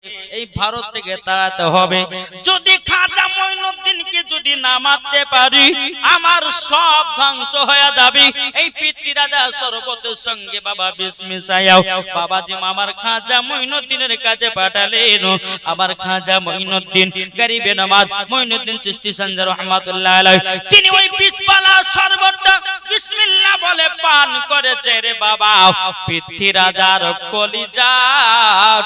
এই ভারত থেকে তাড়াতে হবে। যদি খাজা মঈনুদ্দিনকে যদি না মারতে পারি আমার সব ধ্বংস হয়ে যাবে। এই পিতৃরাজা শরবতের সঙ্গে বাবা বিষ মিশাইয়াও বাবাজি আমার খাজা মঈনুদ্দিনের কাছে পাঠালেন। আমার খাজা মঈনুদ্দিন গরিবে নওয়াজ মঈনুদ্দিন চিশতি সঞ্জর রহমাতুল্লাহ আলাইহি তিনি ওই বিষপালা শরবতটা বিসমিল্লাহ বলে পান করেছে রে বাবা। পিতৃরাজার কলিজা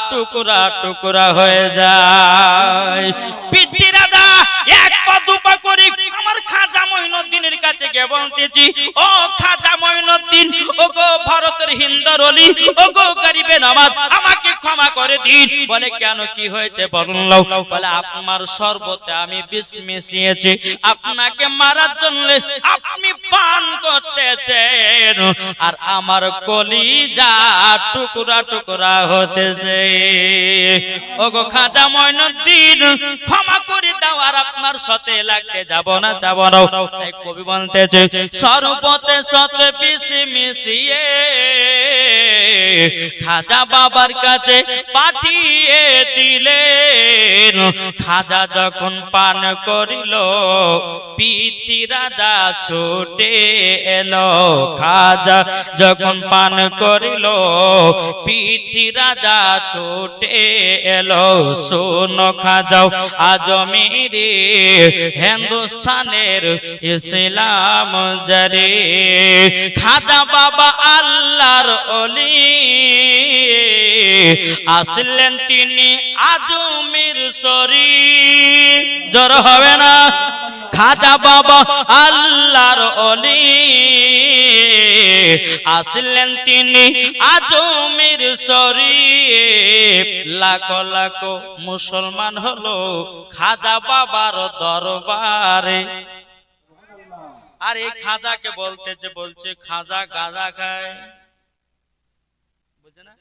টুকরা টুকরা হয়ে যায়। পিতৃরাজা এক পা দুপা করে আমার খাজা মঈনুদ্দিনের কাছে গিয়ে বলতেছি, ও খাজা মঈনুদ্দিন, ও গো ভারতের হিন্দর অলি, ও গো গরিবে নওয়াজ আমাকে ক্ষমা করে দিন। বলে কেন, কি হয়েছে বলুন। বলে আপনার শরবতে আমি বিষ মিশিয়েছি, আপনাকে মারার জন্য আপনি পান করতেছেন আর আমার কলিজা টুকরা টুকরা হতেছে। ওগো খাজা মঈনুদ্দিন ক্ষমা করে দাও, আর আপনার সাথে লাগতে যাব না। তাই কবি বলতেছে শরবতে সাথে বিষ মিশিয়ে খাজা বাবার কাছে পাঠিয়ে দিলেন। খাজা যখন পান করিল পিতৃরাজা ছুটে এলো। খাজা যখন পান করিল পিতৃরাজা ছুটে এলো। শোনো খাজাও আজমিরে হিন্দুস্তানের ইসলাম জারে। খাজা বাবা আল্লাহর ওলি আসলেন তিনি আজমির শরীফ। জোর হবে না। খাজা বাবা আল্লাহর ওলি আসলেন তিনি আজমির শরীফ। লাখো লাখো মুসলমান হলো খাজা বাবার দরবারে। আর এই খাজাকে বলছে খাজা গাঁজা খায়। বুঝছে না?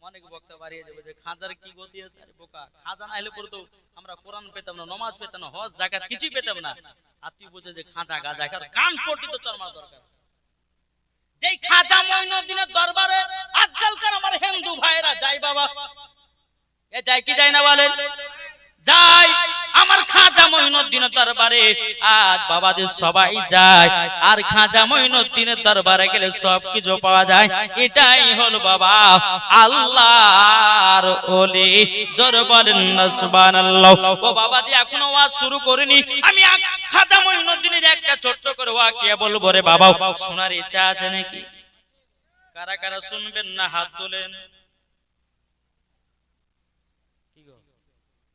অনেক বক্তা বাড়িয়ে যাবে যে খাজার কি গতি আছে। আরে বোকা, খাজা না হলে পরে তো আমরা কোরআন পেতাম না, নামাজ পেতাম না, হজ যাকাত কিছুই পেতাম না। আর তুই বুঝে যে খাজা গাঁজা খায়, কান পট্টি তো চরমা দরকার। যেই খাজা মঈনুদ্দিনের দরবারে আজকালকার আমার হিন্দু ভাইরা যায় বাবা, এ যায় কি যায় না বলেন? যায়। আমার খাজা মঈনুদ্দিনের দরবারে আজ বাবাদের সবাই যায়। আর খাজা মঈনুদ্দিনের দরবারে গেলে সব কিছু পাওয়া যায়। এটাই হলো বাবা আল্লাহর ওলি। জোর বলেন না সুবহানাল্লাহ। ও বাবাজি এখনো ওয়াজ শুরু করিনি, আমি খাজা মঈনুদ্দিনের একটা ছোট্ট করে ওয়াকিয়া বলবো রে বাবা। শোনার ইচ্ছা আছে নাকি? কারা কারা শুনবেন না হাত তোলেন।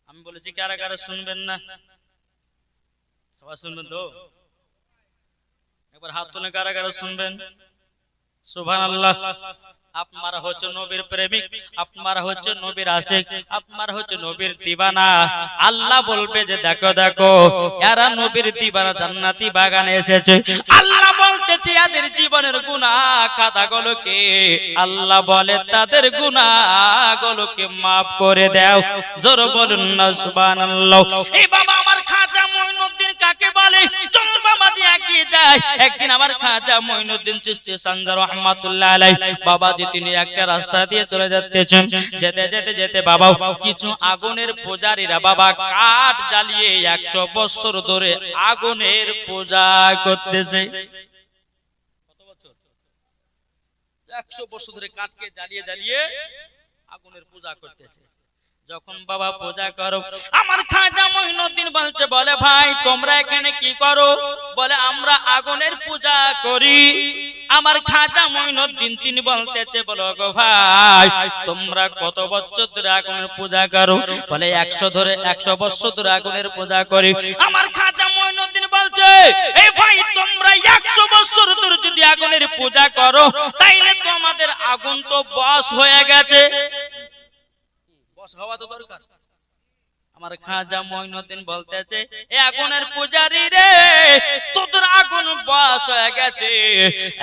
আমি বলেছি কারা কারা শুনবেন না? সবাই শুনবেন তো? একবার হাত তুলে কারা কারা শুনবেন? সুবহানাল্লাহ। আপনারা হচ্ছে নবীর প্রেমিক, আপনারা হচ্ছে নবীর আশিক, আপনারা হচ্ছে নবীর দিওয়ানা। আল্লাহ বলবে যে দেখো দেখো এরা নবীর দিওয়ানা জান্নাতি বাগানে এসেছে। আল্লাহ বলতেছে এদের জীবনের গুনাহ খাতাগুলোকে আল্লাহ বলে তাদের গুনাহগুলোকে maaf করে দাও। জোর বলুন না সুবহানাল্লাহ। এই বাবা আমার খাজা মঈনুদ্দিন কাকে বলে? চল বাবাজি এগিয়ে যায়। একদিন আমার খাজা মঈনুদ্দিন চিশতি সঞ্জর রহমাতুল্লাহ আলাইহি বাবাজি তিনি একটা রাস্তা দিয়ে চলে যাচ্ছেন। যেতে যেতে যেতে বাবা কিছু আগুনের পূজারীরা বাবা কাঠ জ্বালিয়ে 100 বছর ধরে আগুনের পূজা করতেছে। কত বছর? 100 বছর ধরে কাঠকে জ্বালিয়ে জ্বালিয়ে আগুনের পূজা করতেছে। যখন বাবা পূজা করো আমার খাজা মঈনুদ্দিন বলছে, বলে ভাই তোমরা এখানে কি করো? বলে আমরা আগুনের পূজা করি। আমার খাজা মঈনুদ্দিন তিনি বলতেছে, বলো গো ভাই তোমরা কত বছর ধরে আগুনের পূজা করো? বলে 100 বছর ধরে আগুনের পূজা করি। আমার খাজা মঈনুদ্দিন বলছে, এই ভাই তোমরা 100 বছর ধরে যদি আগুনের পূজা করো তাইলে তোমাদের আগুন তো বশ হয়ে গেছে। হওয়া তো দরকার। আমার খাজা মঈনুদ্দিন বলতেছে, এ আগুনের পূজারি রে তোদের আগুন বশ হয়ে গেছে,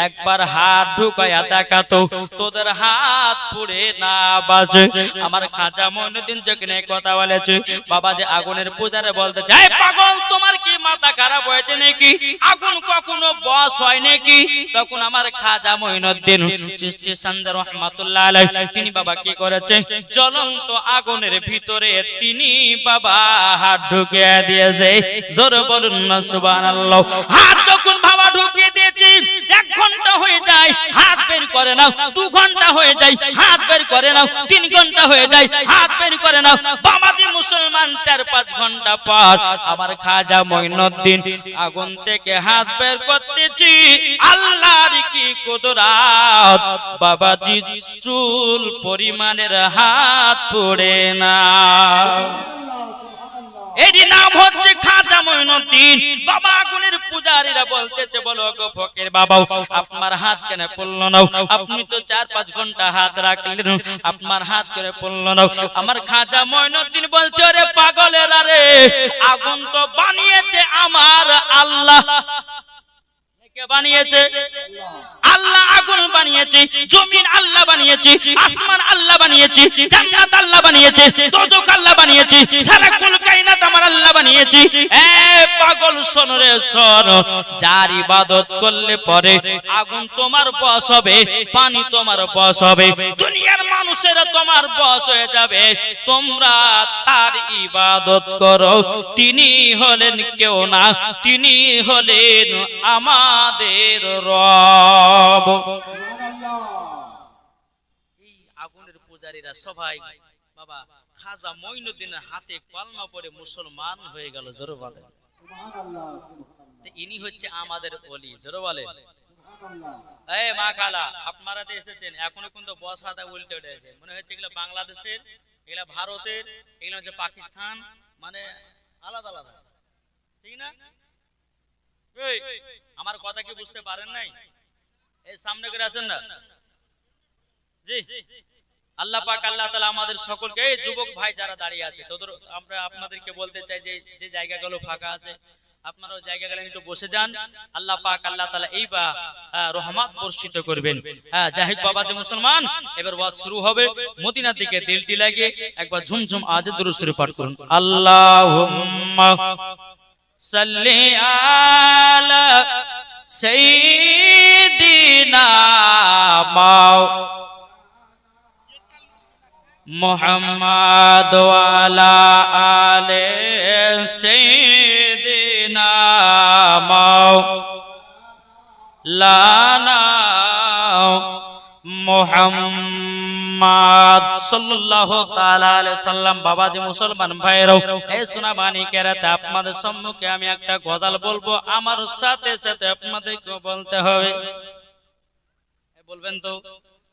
একবার হাত ঢুকায়া দেখাতো তোদের হাত পুড়ে না বাজে। আমার খাজা মঈনুদ্দিন যখন এই কথা বলেছে বাবা যে আগুনের পূজারে বলতেছে, এই পাগল তোমার কি মাথা খারাপ হয়েছে নাকি, আগুন কখনো বস হয় নাকি? তখন আমার খাজা মঈনুদ্দিন চিশতি সান্দার রহমাতুল্লাহ আলাইহি তিনি বাবা কি করেছে, জ্বলন্ত আগুনের ভিতরে তিনি বাবা হাত ঢুকিয়ে দিয়েছে। জোরে বলুন না সুবহানাল্লাহ। হাত যখন বাবা ঢুকিয়ে দিয়েছে, 1 ঘন্টা হয়ে যায় হাত বের করে নাও, 2 ঘন্টা হয়ে যায় হাত বের করে নাও, 3 ঘন্টা হয়ে যায় হাত বের করে নাও। বাবাজি মুসলমান 4-5 ঘন্টা পর আমার খাজা মঈনুদ্দিন আগুন থেকে হাত বের করতেছি। আল্লাহর কি কুদরত, বাবাজি চুল পরিমাণের হাত পড়ে না। এরই নাম হচ্ছে খাজা মঈনুদ্দিন। বাবা আগুনের পূজারীরা বলতেছে, বলো গো ফকির বাবা, আপনার হাত কেন পড়লো না? আপনি তো 4-5 ঘন্টা হাত রাখলেন, আপনার হাত করে পড়লো না। আমার খাজা মঈনুদ্দিন বলছে, রে পাগলেরা রে, আগুন তো বানিয়েছে আমার আল্লাহ। কে বানিয়েছে? আল্লাহ আগুন বানিয়েছে, জমিন আল্লাহ বানিয়েছে, আসমান আল্লাহ বানিয়েছে, জান্নাত আল্লাহ বানিয়েছে, দোজখ আল্লাহ বানিয়েছে, সারা কুল কায়নাত আমার আল্লাহ বানিয়েছে। এ পাগল শোন রে শোন, যার ইবাদত করলে পরে আগুন তোমার বশ হবে, পানি তোমার বশ হবে, দুনিয়ার মানুষেরা তোমার বশ হয়ে যাবে। তোমরা তার ইবাদত করো, তিনি হলেন কেউ না, তিনি হলেন আমাদের রব। এই আগুনের পূজারীরা সবাই বাবা খাজা মঈনুদ্দিনের হাতে কলমা পড়ে মুসলমান হয়ে গেল। জোরে বলেন সুবহানাল্লাহ। ইনি হচ্ছে আমাদের ওলি। জোরে বলেন সুবহানাল্লাহ। এই মা খালা, আপনারা তো এসেছেন, এখনো কিন্তু বস হাতে উল্টে উঠেছে, মনে হচ্ছে এগুলা বাংলাদেশের, এগুলা ভারতের, এগুলা হচ্ছে পাকিস্তান, মানে আলাদা আলাদা, ঠিক না? আমার কথা কি বুঝতে পারেন নাই? এই সামনে করে আসেন না জি। আল্লাহ পাক আল্লাহ তাআলা আমাদের সকলকে, এই যুবক ভাই যারা দাঁড়িয়ে আছে, তোদের আমরা আপনাদেরকে বলতে চাই যে যে জায়গাগুলো ফাঁকা আছে আপনারা ওই জায়গাগুলো একটু বসে যান। আল্লাহ পাক আল্লাহ তাআলা এই বা রহমত বর্ষিত করবেন। জাহিদ বাবা যে মুসলমান, এবার ওয়াজ শুরু হবে। মদিনার দিকে দিলটি লাগে একবার ঝুমঝুম আওয়াজে দুরূদ শরীফ পাঠ করুন। আল্লাহুম্মা সাল্লি আলা সাইয়্যিদিনা মুহাম্মাদ ওয়া আলা আলি সাইয়্যিদিনা মাওলানা মুহাম্মদ সাল্লাল্লাহু তাআলা আলাইহি সাল্লাম। বাবাজি মুসলমান ভাইরাও, এই সোনা মানিকেরাতে আপনাদের সম্মুখে আমি একটা গজাল বলবো, আমার সাথে সাথে আপনাদেরকে বলতে হবে। বলবেন তো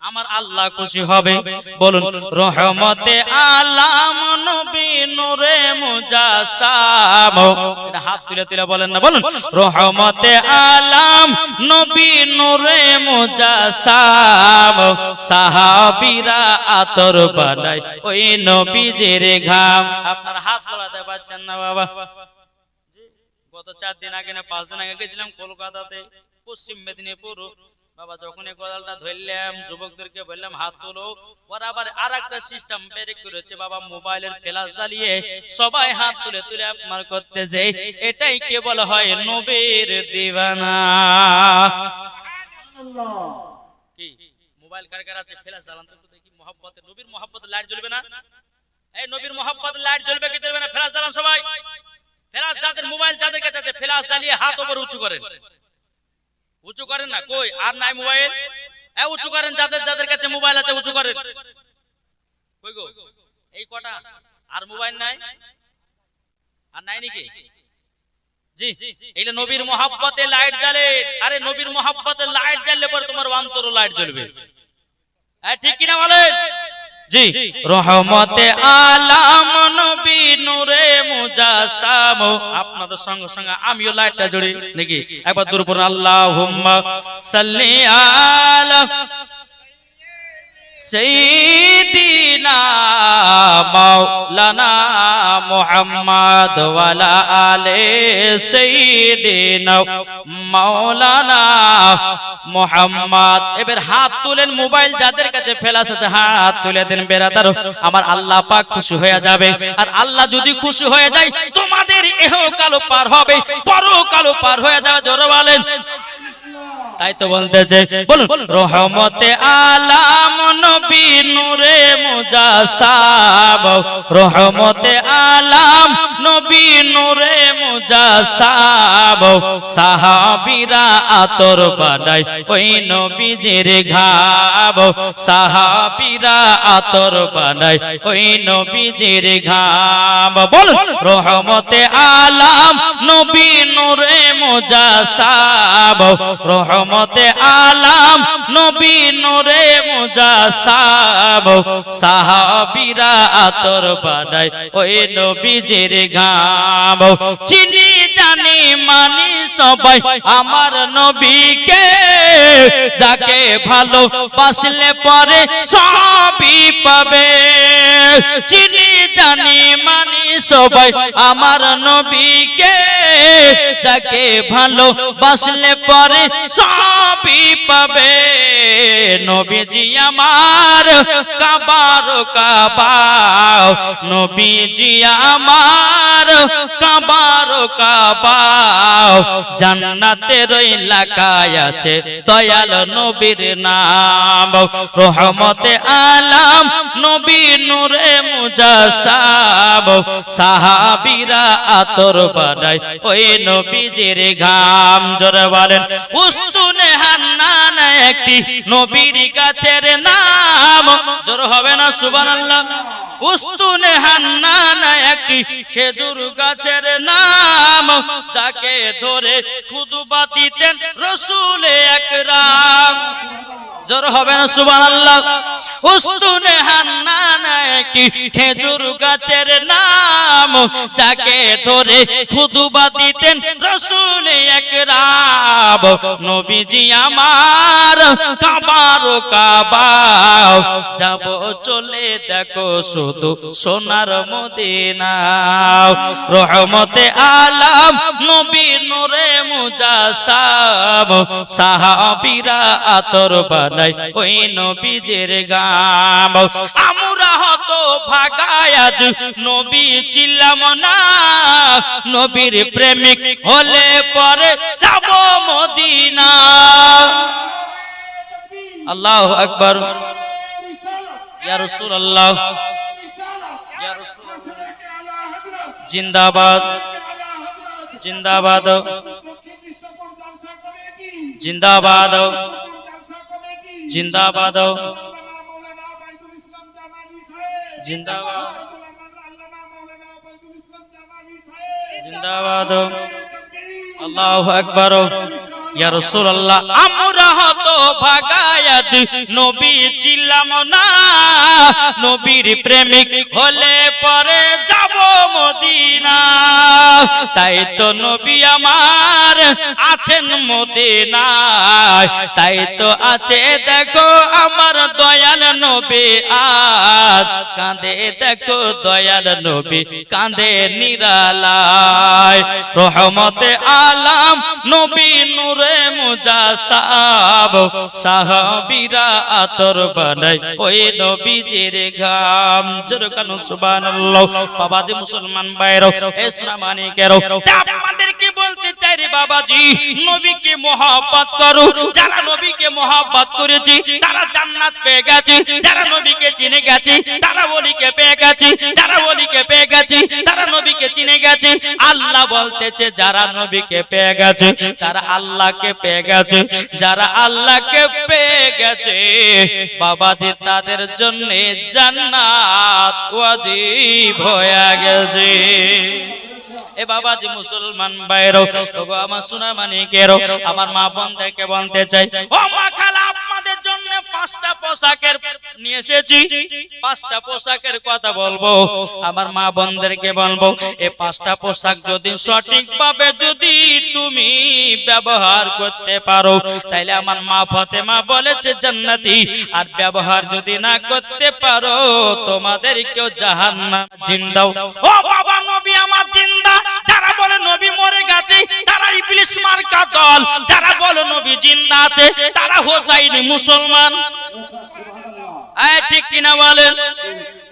আমার আল্লাহ খুশি হবে। বলুন, রহমতে আলাম নবী নূরে মুজাসসাম। এটা হাত তুলে তুলে বলেন না, বলুন রহমতে আলাম নবী নূরে মুজাসসাম। সাহাবীরা আতর বানায় ওই নবীজির ঘাম। আপনারা হাত তোলাতে পারছেন না বাবা? গত 4 দিন আগে না 5 দিন আগে গেছিলাম কলকাতাতে, পশ্চিম মেদিনীপুর। বাবা যখন এই গজালটা ধরলাম, যুবকদেরকে বললাম হাত তোলো, ওরা আবার আরেকটা সিস্টেম বের করেছে বাবা, মোবাইলের ফ্ল্যাশ জ্বালিয়ে সবাই হাত তুলে তুলে আপনার করতেছে। এটাই কে বলা হয় নবীর দিওয়ানা। সুবহানাল্লাহ। কি মোবাইল কার কার আছে? ফ্ল্যাশ জ্বালান তো দেখি, মোহাব্বতে, নবীর মোহাব্বতে লাইট জ্বলবে না? এই নবীর মোহাব্বতে লাইট জ্বলবে কি জ্বলবে না? ফ্ল্যাশ জ্বালান সবাই। ফ্ল্যাশ যাদের মোবাইল যাদের কাছে আছে, ফ্ল্যাশ জ্বালিয়ে হাত উপর উঁচু করেন। উঁচু করেন না, কই আর নাই মোবাইল? উঁচু করেন, যাদের যাদের কাছে মোবাইল আছে উঁচু করেন। কই গো এই কটা? আর মোবাইল নাই? আর নাই নাকি? জি, এইটা নবীর মোহাব্বতে লাইট জ্বলে। আরে নবীর মোহাব্বতে লাইট জ্বললে পরে তোমার অন্তরও লাইট জ্বলবে। ঠিক কিনা বলেন? জি, রহমতে আলাম নবী নূরে মুজাসসাম। আপনাদের সঙ্গে সঙ্গে আমিও লাইটটা জড়ি নাকি? একবার দূর পড়ুন, আল্লাহুম্মা সাল্লি আলা সাইয়্যিদিনা মাওলানা মুহাম্মাদ ওয়ালা আলে সাইয়্যিদিনা মাওলানা মুহাম্মদ। এবার হাত তুলেন, মোবাইল যাদের কাছে ফেলাস আছে হাত তুলে দেন বেরাদার, আমার আল্লাহ পাক খুশি হয়ে যাবে। আর আল্লাহ যদি খুশি হয়ে যায় তোমাদের ইহকালও পার হবে, পরকালও পার হয়ে যাবে। জোরে বলেন। তাই তো বলতেছে, বলুন রহমতে আলাম নবী নূরে মুজাসাব, রহমতে আলাম নবী নূরে মুজাসাব, সাহাবীরা আতর বানায় ওই নবীজির ঘাব, সাহাবীরা আতর বানায় ওই নবীজির ঘাব। বলুন রহমতে আলাম নবী নূরে মুজাসাব, রহমতে আলাম নবী নূরে মুজাসাব, সাহাবীরা আতর বানায় ওই নবীজির ঘাম। চিনি জানি মানি সবাই আমার নবীকে, যাকে ভালোবাসলে পরে সবই পাবে। চিনি জানি মানি সবাই আমার নবীকে, যাকে ভালোবাসলে পরে সবই পাবে। নবীজি আমার কাবার কাবা, নবীজি আমার কাবার কাবা, জান্নাতের এলাকায় আছে দয়াল নবীর নাম। রহমতে আলাম নবী নূরে মুজাসাব, সাহাবীরা আতর বানায় ওই নবীজির ঘাম। জোরে বলেন। উস্তুনে হান্নান একটি নবীর গাছের নাম। জোরে হবে না সুবহানাল্লাহ। উস্তুনে হান্নান একটি খেজুর গাছের নাম, যাকে ধরে খুতবা দিতেন রাসূল আকরাম। জোরে হবে না সুবহানাল্লাহ। উস্তুনে হান্নান একটি খেজুর গাছের নাম, যাকে ধরে খুতবা দিতেন রাসূল আকরাম। নবীজি আমার কাবার কাবা, যাব চলে দেখো শুধু সোনার মদিনা। রহমতে আলাম নবী নূরে মুজাসাব, সাহাবীরা আতর বানায় ওই নবীজির গাম। আমরা হতো ভাগায় আজ নবী ছিলাম না, নবীর প্রেমিক হলে পরে যাব মদিনা। আল্লাহু আকবার। ইয়া রাসূলুল্লাহ, ইয়া রাসূলুল্লাহ। জিন্দাবাদ, জিন্দাবাদ, জিন্দাবাদ, জিন্দাবাদ, জিন্দাবাদ, জিন্দাবাদ। আল্লাহু আকবার। ইয়া রাসূলুল্লাহ, আমরা হতো ভাগায় আজ নবী ছিলাম না, নবীর প্রেমিক হলে পরে যাব মদিনা। তাই তো নবী আমার আছেন মদিনায়, তাই তো আছে দেখো আমার দয়াল নবী আজ কাঁদে, দেখো দয়াল নবী কাঁদে নিরালায়। রহমতে আলাম নবী নূরে মুজাসাব, সাহাবীরা আতর বানায় ওই নবীজির ঘাম। জোরে কানো সুবহানাল্লাহ। বাবাজি মুসলমান ভাইরা, এ সোনা মানিকেরা, আপনাদেরকে বলতে চাই রে বাবাজি, নবীকে মহব্বত করো। যারা নবীকে মহব্বত করেছে তারা জান্নাত পেয়ে গেছে, যারা নবীকে চিনে গেছে তারা ওলিকে পেয়ে গেছে, যারা ওলিকে পেয়ে গেছে তারা নবীকে চিনে গেছে। আল্লাহ বলতেছে যারা নবীকে পেয়ে গেছে তারা আল্লাহকে পেয়ে গেছে, যারা আল্লাহকে পেয়ে গেছে বাবাজি তাদের জন্য জান্নাত ওয়াজিব হয়ে গেছে। এ বাবাজি মুসলমান ভাইরা, ওগো আমার সোনা মানিকেরা, আমার মা বোনদেরকে বলতে চাই, ও মা খালা, আপনাদের জন্য 5টা পোশাকের নিয়ে এসেছি। 5টা পোশাকের কথা বলবো, আমার মা বোনদেরকে বলবো, এই 5টা পোশাক যদি সঠিকভাবে যদি তুমি ব্যবহার করতে পারো তাহলে আমার মা ফাতেমা বলেছে জান্নাতি, আর ব্যবহার যদি না করতে পারো তোমাদেরকেও জাহান্নাম। জিন্দাও ও বাবা নবী মার্কা দল যারা বলে নবী জিন্দা আছে তারা হোসাইনি মুসলমান। ঠিক কিনা বলেন?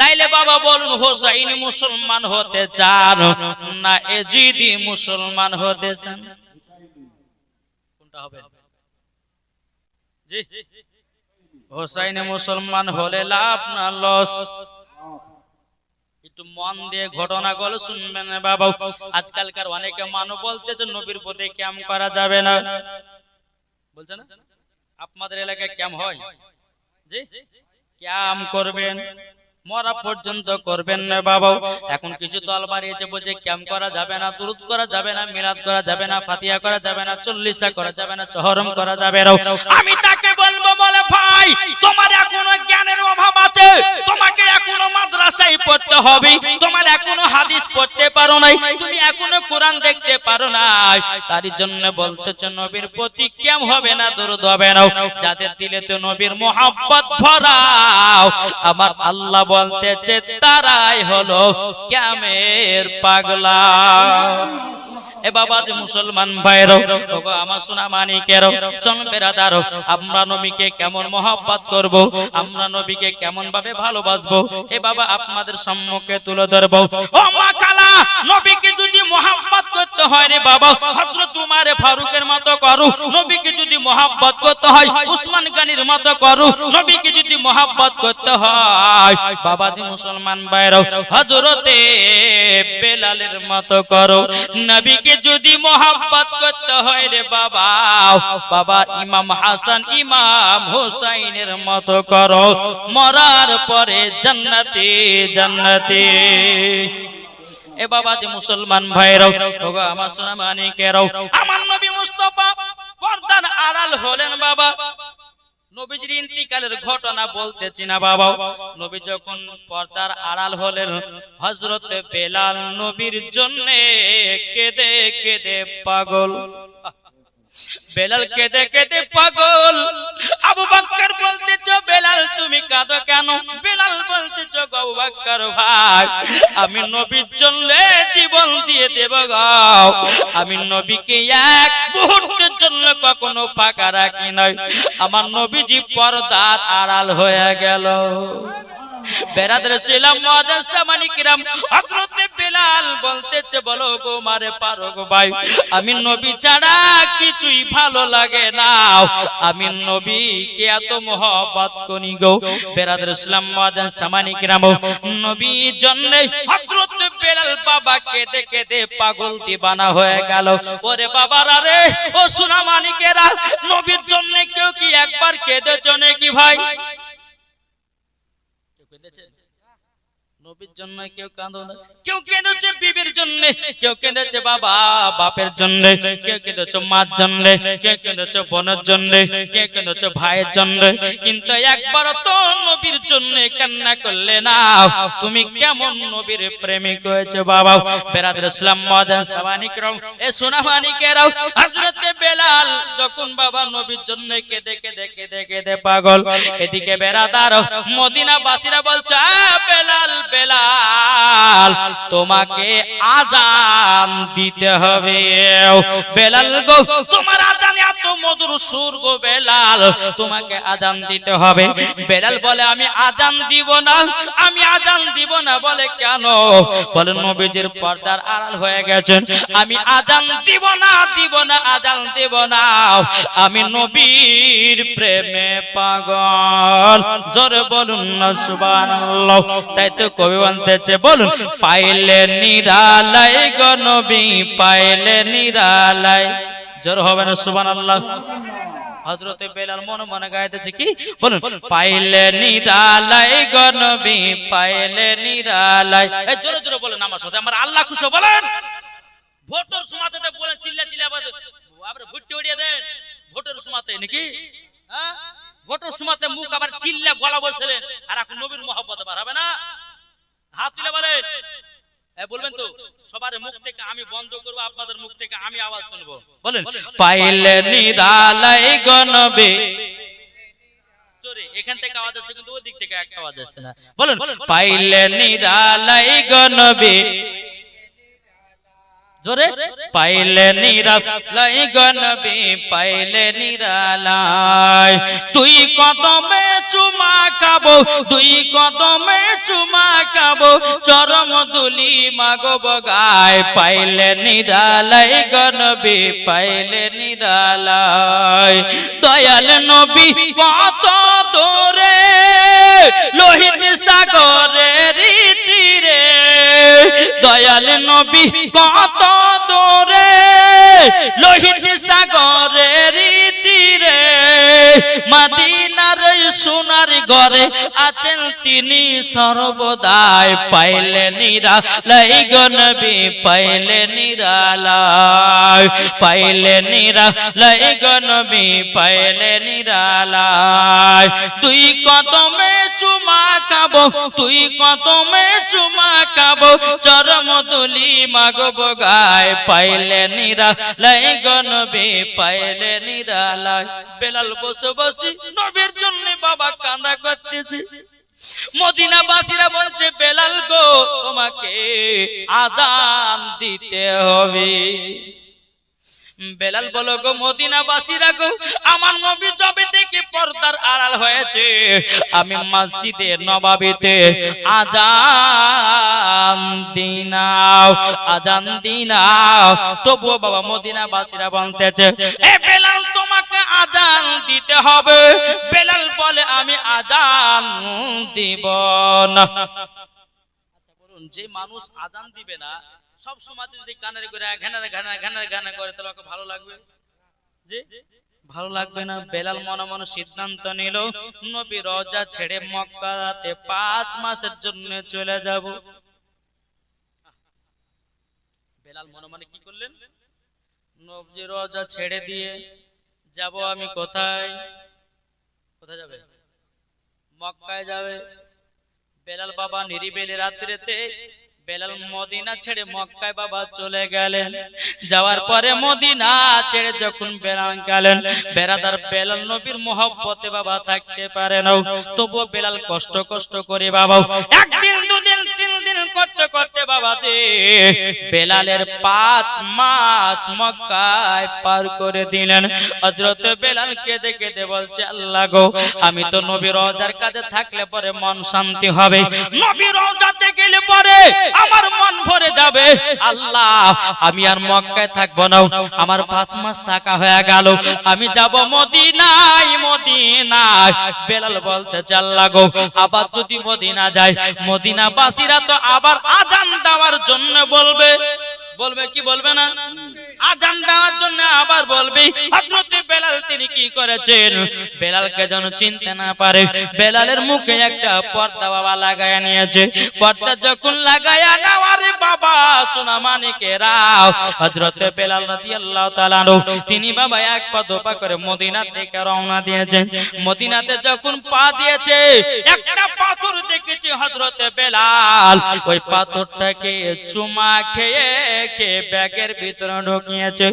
তাইলে বাবা বলুন, হোসাইনি মুসলমান হতে চান না এজিদি মুসলমান হতে চান? কোনটা হবে? জি, হোসাইনি মুসলমান হলে লাভ না লস? একটু মন দিয়ে ঘটনাগুলো শুনবেন বাবা। আজকালকার অনেকে মানুষ বলতেছে নবীর প্রতি ক্যাম্প করা যাবে না, বলছে না? আপনাদের এলাকায় ক্যাম্প হয়? জি, ক্যাম্প করবেন, মরা পর্যন্ত করবেন না বাবা। এখন কিছু দল বাড়িয়েছে, বলছে ক্যাম্প করা যাবে না, দুরূদ করা যাবে না, মিলাদ করা যাবে না, ফাতিহা করা যাবে না, চল্লিশা করা যাবে না, চহরম করা যাবে না। আমি তাকে বলবো, বলে ভাই তোমার এখনো জ্ঞানের অভাব আছে, তোমাকে এখনো মাদ্রাসায় পড়তে হবে, তোমার এখনো হাদিস পড়তে পারো নাই, তুমি এখনো কোরআন দেখতে পারো নাই। তার জন্য বলতেছে নবীর প্রতি ক্যাম্প হবে না, দুরূদ হবে না। যাদের দিলে তো নবীর মোহাব্বত ভরাও, আমার আল্লাহ বলতেছে তারাই হলো ক্যামের পাগলা। এ বাবা যে মুসলমান ভাইরো, ওগো আমার সোনা মানিকেরো, চল বেরাদারো, আমরা নবীকে কেমন মহব্বত করব, আমরা নবীকে কেমন ভাবে ভালোবাসবো, এ বাবা আপনাদের সম্মুখে তুলে ধরবো। ও মা কালা, নবীকে যদি মহব্বত করতে হয় রে বাবা, হযরত উমর ফারুকের মতো করো। নবীকে যদি মহব্বত করতে হয় উসমান গনির মতো করো। নবীকে যদি মহব্বত করতে হয় বাবা যে মুসলমান ভাইরো, হযরতে বেলালের মতো করো। নবীকে যদি মহব্বত করতে হয় রে বাবা, বাবা ইমাম হাসান ইমাম হুসাইনের মতো করো। মরার পরে জান্নাতে জান্নাতে। এ বাবা যে মুসলমান ভাইরাও, ওগো আমার সোনা মানিকেরাও, আমার নবী মুস্তাফা পর্দার আড়াল হলেন বাবা। নবীজির ইন্তিকালের ঘটনা বলতেছি না বাবা। নবী যখন পর্দার আড়াল হলেন, হযরত বেলাল নবীর জন্য কেঁদে কেঁদে পাগল। বেলাল কেঁদে কেঁদে পাগল। আবু বকর বলতেছ বেলাল তুমি কাঁদো কেন? বেলাল বলতেছ আবু বকর ভাই আমি নবীর জন্য জীবন দিয়ে দেব গো। আমি নবীকে এক মুহূর্তের জন্য কখনো ফাঁকা রাখি নাই। আমার নবীজি পর্দার আড়াল হয়ে গেল। বেরাদর ছিলাম মুআদ্দাস মানিকরাম, হযরত বেলাল বলতেছে বলো গো মারে পারো গো ভাই, আমি নবী ছাড়া কিছুই ভালো লাগে না। আমি নবীকে এত মহব্বত করি গো। বেরাদর ছিলাম মুআদ্দাস মানিকরাম, নবীর জন্য হযরত বেলাল বাবা কেঁদে কেঁদে পাগল দিবানা হয়ে গেল। ওরে বাবারা রে, ও সোনা মানিকেরা, নবীর জন্য কেউ কি একবার কেঁদেছ নাকি ভাই? নবীর জন্য কেউ কাঁদো না। কেউ কেঁদেছে বিবির জন্য, কেউ কেঁদেছে বাবা বাপের জন্য, কেউ কেঁদেছে মার জন্য, কেউ কেঁদেছে বোনের জন্য, কেউ কেঁদেছে ভাইয়ের জন্য, কিন্তু একবার তো নবীর জন্য কান্না করলে না। তুমি কেমন নবীর প্রেমিক হয়েছে বাবা? বেরাদর ইসলাম মুআদ্দাস মানিকরাম, এ সোনা মানিকেরাও, হযরত বেলাল যখন বাবা নবীর জন্য কেঁদে কেঁদে কেঁদে কেঁদে পাগল, এদিকে বেরাদার মদিনাবাসীরা বলছে বেলাল বেলাল তোমাকে আজান দিতে হবে। বেলাল গো তোমার আজান এত মধুর সুর গো বেলাল, তোমাকে আজান দিতে হবে। বেলাল বলে আমি আজান দিব না, আমি আজান দিব না। বলে কেন? বলে নবীজির পর্দার আড়াল হয়ে গেছেন, আমি আজান দিব না, দিব না, আজান দিব না। আমি নবীর প্রেমে পাগল। জোরে বলুন না সুবহানাল্লাহ। তাই তো কবি বলতেছে, বলুন পাইলে নিরালাই গো নবী, পাইলে নিরালাই। জোর হবে না সুবহানাল্লাহ। হযরত বেলাল মনে মনে গাইতেছে কি? বলুন পাইলে নিরালাই গো নবী, পাইলে নিরালাই। এই জোরে জোরে বলেন আমার সাথে, আমার আল্লাহ খুশি বলেন। ভোটের সময়তে বলেন চিল্লা চিল্লা আবার ভুট্টি উড়িয়ে দেন ভোটের সময়তে নাকি? হ্যাঁ, ভোটের সময়তে মুখ আবার চিল্লা গলা বসেলেন, আর এখন নবীর মহব্বত আবার হবে না? হাত তুলে বলেন, বলবেন তো সবার মুখ থেকে আমি বন্ধ করব, আপনাদের মুখ থেকে আমি আওয়াজ শুনবো। বলেন পাইলে নিরালাই গো নবী। জোরে এখান থেকে আওয়াজ আসছে, কিন্তু ওই দিক থেকে একটা আওয়াজ আসছে না। বলেন পাইলে নিরালাই গো নবী। জোরে পাইলে নিরালাই গো নবী পাইলে নিরালাই তুই কদমে চুমা খাবো তুই কদমে চুমা খাবো চরম দুলি মাগো বগায় পাইলে নিরালাই গো নবী পাইলে নিরালাই দয়াল নবী কত দূরে লোহিত সাগরের তীরে দয়াল নবী কত দূরে লোহিত সাগরের তীরে মদিনার সোনার ঘরে আছেন তিনি সর্বদাই পাইলে নিরালাই গো নবী পাইলে নিরালাই পাইলে নিরালাই গো নবী পাইলে নিরালাই তুই কদমে চুমা খাবো তুই কদমে চুমা খাবো চরম দুলি মাগো বগায় পাইলে নিরালাই গো নবী পাইলে নিরালাই বেলাল বসে বসে নবীর জন্য বাবা কাঁদা করতেছে মদিনাবাসীরা বলছে বেলাল গো তোমাকে আজান দিতে হবে বেলাল বলো গো মদিনাবাসীরা গো আমার নবী যবে থেকে পর্দার আড়াল হয়েছে আমি মসজিদে নববীতে আজান দিনাও তবুও বাবা মদিনাবাসীরা বলতেছে এ বেলাল তোমাকে আজান দিতে হবে বেলাল বলে আমি আজান দিব না আচ্ছা বলুন যে মানুষ আজান দিবে না সব সময় যদি কানের করে ঘানা করে তাহলে ওকে ভালো লাগবে জি ভালো লাগবে না বেলাল মনে মনে সিদ্ধান্ত নিল নবী রওজা ছেড়ে মক্কাতে 5 মাসের জন্য চলে যাব বেলাল মনে মনে কি করলেন নবী রওজা ছেড়ে দিয়ে যাব আমি কোথায় যাবে মক্কায় যাবে বেলাল বাবা নিরিবিলি রাত্রিতে বেলাল মদিনা ছেড়ে মক্কায় বাবা চলে গেলেন যাওয়ার পরে মদিনা ছেড়ে যখন বেলাল গেলেন বেরাদার বেলাল নবীর মহব্বতে বাবা থাকতে পারে না তবুও বেলাল কষ্ট করে বাবা একদিন দুদিন তিন দিন করতে বাবা বেলালের 5 মাস মক্কায় পার করে দিলেন হযরত বেলাল কেঁদে কেঁদে বলছে আল্লাহ গো আমি তো নবী রওজার কাছে থাকলে পরে মন শান্তি হবে নবী রওজাতে গেলে পরে আমার মন ভরে যাবে আল্লাহ আমি আর মক্কায় থাকবো না আমার 5 মাস থাকা হয়ে গেল আমি যাব মদিনায় বেলাল বলতে আল্লাহ গো আবার যদি মদিনা যায় মদিনাবাসীরা তো আবার আজান দেওয়ার জন্য বলবে কি বলবে না আজান দেওয়ার জন্য আবার বলবে হযরত বেলাল তিনি কি করেছেন বেলালকে যেন চিনতে না পারে বেলালের মুখে একটা পর্দা বাবা লাগায়া নিয়েছে পর্দা যখন লাগায়া নেওয়ার বাবা সোনা মানিকেরা হযরত বেলাল রাদিয়াল্লাহু তাআলা তিনি বাবা এক পা দোপা করে মদিনা থেকে রওনা দিয়েছেন মদিনাতে যখন পা দিয়েছে একটা পাথর দেখেছে হযরত বেলাল ওই পাথরটাকে চুমা খেয়ে ব্যাগের ভিতরে ঢুকিয়েছে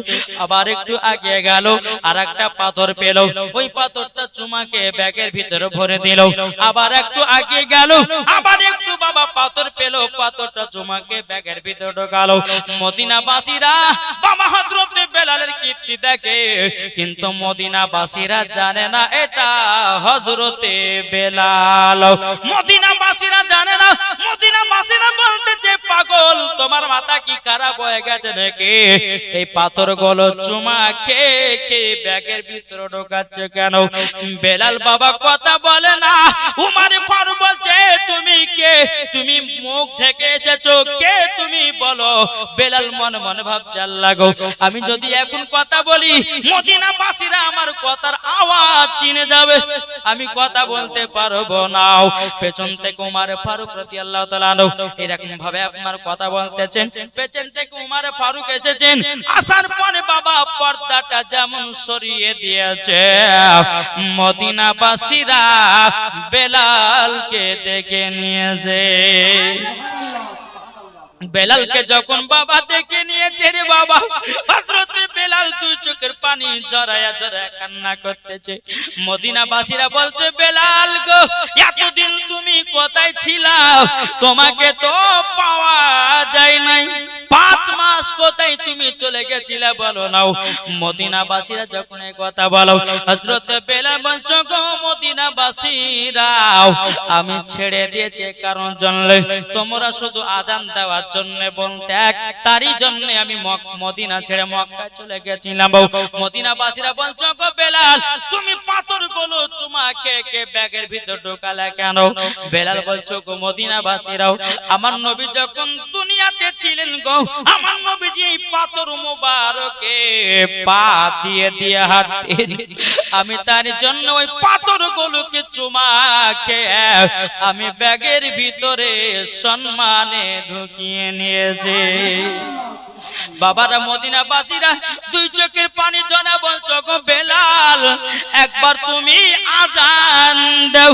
আবার একটু আগে গেল আর একটা পাথর পেল ওই পাথরটা চুমাকে ব্যাগের ভিতরে ভরে দিল আবার একটু আগে গেল আবার একটু বাবা পাথর পেল পাথরটা চুমাকে ব্যাগের ভিতরে ঢোকালো মদিনাবাসীরা বাবা হযরত বেলালের কীর্তি দেখে কিন্তু মদিনাবাসীরা জানে না এটা হযরত বেলাল মদিনাবাসীরা জানে না মদিনাবাসীরা বলতেছে পাগল তোমার মাথা কি খারাপ হয়ে গেছে নাকি এই পাথরগুলো চুমা খেয়ে ব্যাগের ভিতরে ঢোকাচ্ছে কেন বেলাল বাবা কথা বলে না উমর ফারুক বলছে তুমি কে তুমি মুখ থেকে এসেছো কে তুমি বলো বেলাল মনে মনে ভাবছে আল্লাহ গো আমি যদি এখন কথা বলি মদিনাবাসীরা আমার কথার আওয়াজ চিনে যাবে আমি কথা বলতে পারবো না পেছন থেকে উমর ফারুক রাদিয়াল্লাহু তাআলা এরকম ভাবে আপনার কথা বলতেছেন পেছন থেকে উমর ফারুক এসেছেন আসার পরে বাবা পর্দাটা যেমন সরিয়ে দিয়েছে মদিনাবাসীরা বেলালকে দেখে নিয়েছে বেলালকে যখন বাবা দেখে নিয়েছে রে বাবা হযরত বেলাল দুই চোখের পানি জড়ায়া কান্না করতেছে মদিনাবাসীরা বলতে বেলাল গো এতদিন তুমি কোথায় ছিলা তোমাকে তো পাওয়া যায় নাই 5 মাস কোথায় তুমি চলে গেছিলে বলো নাও। মদিনাবাসীরা যখন এই কথা বলো, হযরত বেলাল বলছো গো মদিনাবাসীরা, আমি ছেড়ে দিয়েছি কারণ জানলে তোমরা শুধু আযান দেওয়ার জন্য বলতে, তারই জন্য আমি মদিনা ছেড়ে মক্কা চলে গেছিলাম। মদিনাবাসীরা বলছো গো বেলাল, তুমি পাথরগুলো চুমা খেয়ে ব্যাগের ভিতর ঢোকালে কেন? বেলাল বলছো গো মদিনাবাসীরাও, আমার নবী যখন দুনিয়াতে ছিলেন গো, আমার নবীজি এই পাথর মোবারকে পা দিয়ে দিয়ে হাঁটতেন, আমি তার জন্য ওই পাথরগুলোকে চুমা খেয়ে আমি ব্যাগের ভিতরে সম্মানে ঢুকিয়ে নিয়েছি। বাবারা মদিনাবাসীরা দুই চোখের পানি জনা বলছো গো বেলাল, একবার তুমি আযান দাও।